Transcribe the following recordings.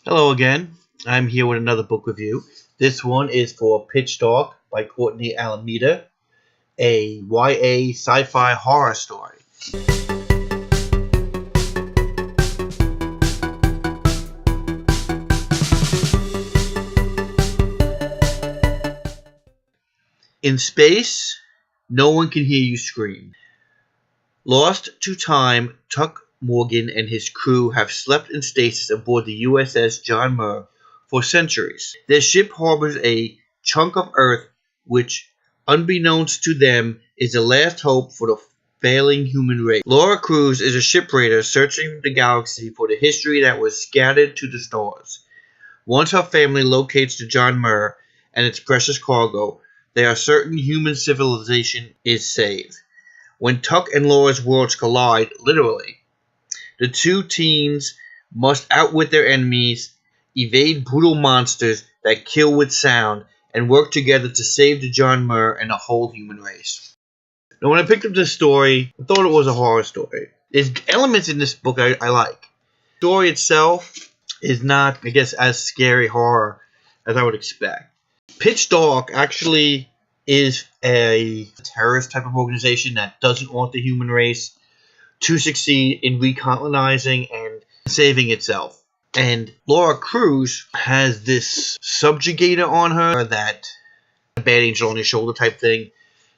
Hello again. I'm here with another book review. This one is for Pitch Dark by Courtney Alameda, a YA sci-fi horror story. In space, no one can hear you scream. Lost to time, Tuck Morgan and his crew have slept in stasis aboard the USS John Muir for centuries. Their ship harbors a chunk of Earth which, unbeknownst to them, is the last hope for the failing human race. Laura Cruz is a shipwrighter searching the galaxy for the history that was scattered to the stars. Once her family locates the John Muir and its precious cargo, they are certain human civilization is saved. When Tuck and Laura's worlds collide, literally, the two teens must outwit their enemies, evade brutal monsters that kill with sound, and work together to save the John Muir and the whole human race. Now, when I picked up this story, I thought it was a horror story. There's elements in this book I like. The story itself is not, I guess, as scary horror as I would expect. Pitch Dark actually is a terrorist type of organization that doesn't want the human race to succeed in recolonizing and saving itself. And Laura Cruz has this subjugator on her, that bad angel on your shoulder type thing,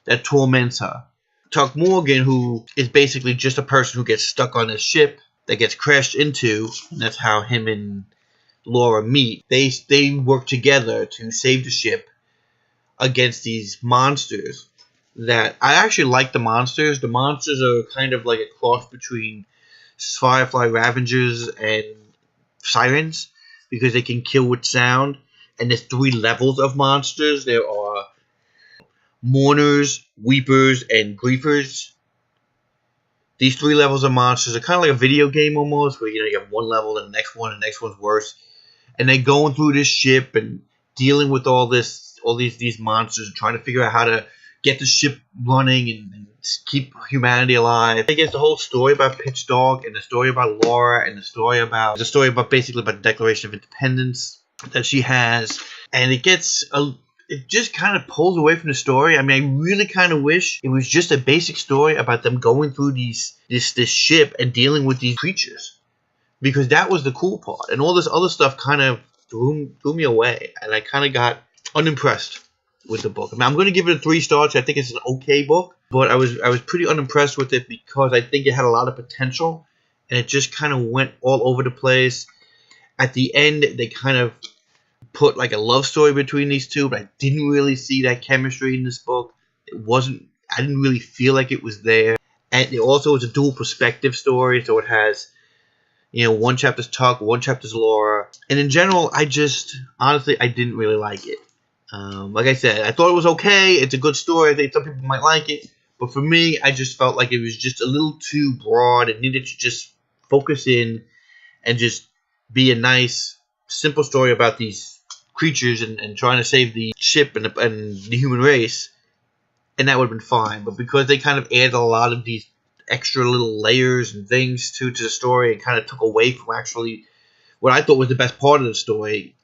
that torments her. Tuck Morgan, who is basically just a person who gets stuck on a ship that gets crashed into, and that's how him and Laura meet. They work together to save the ship against these monsters. That I actually like the monsters. The monsters are kind of like a cross between Firefly Ravengers and Sirens, because they can kill with sound. And there's 3 levels of monsters. There are mourners, weepers, and griefers. These 3 levels of monsters are kind of like a video game almost, where you have one level and the next one's worse. And they're going through this ship and dealing with all these monsters, and trying to figure out how to get the ship running and keep humanity alive. I guess the whole story about Pitch Dark, and the story about Laura, and the story about basically about the Declaration of Independence that she has, and it just kind of pulls away from the story. I mean, I really kind of wish it was just a basic story about them going through this ship and dealing with these creatures, because that was the cool part, and all this other stuff kind of threw me away, and I kind of got unimpressed with the book. I mean, I'm going to give it a 3 stars. I think it's an okay book, but I was pretty unimpressed with it because I think it had a lot of potential, and it just kind of went all over the place. At the end, they kind of put like a love story between these two, but I didn't really see that chemistry in this book. I didn't really feel like it was there. And it also is a dual perspective story, so it has, one chapter's Tuck, one chapter's Laura. And in general, honestly, I didn't really like it. Like I said, I thought it was okay. It's a good story. I think some people might like it. But for me, I just felt like it was just a little too broad. It needed to just focus in and just be a nice, simple story about these creatures and trying to save the ship and the human race. And that would have been fine. But because they kind of added a lot of these extra little layers and things to the story, it kind of took away from actually what I thought was the best part of the story,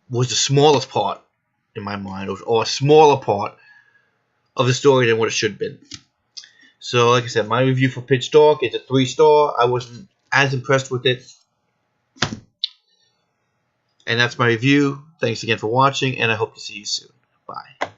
was the smallest part in my mind, or a smaller part of the story than what it should have been. So, like I said, my review for Pitch Dark is a 3-star. I wasn't as impressed with it. And that's my review. Thanks again for watching, and I hope to see you soon. Bye.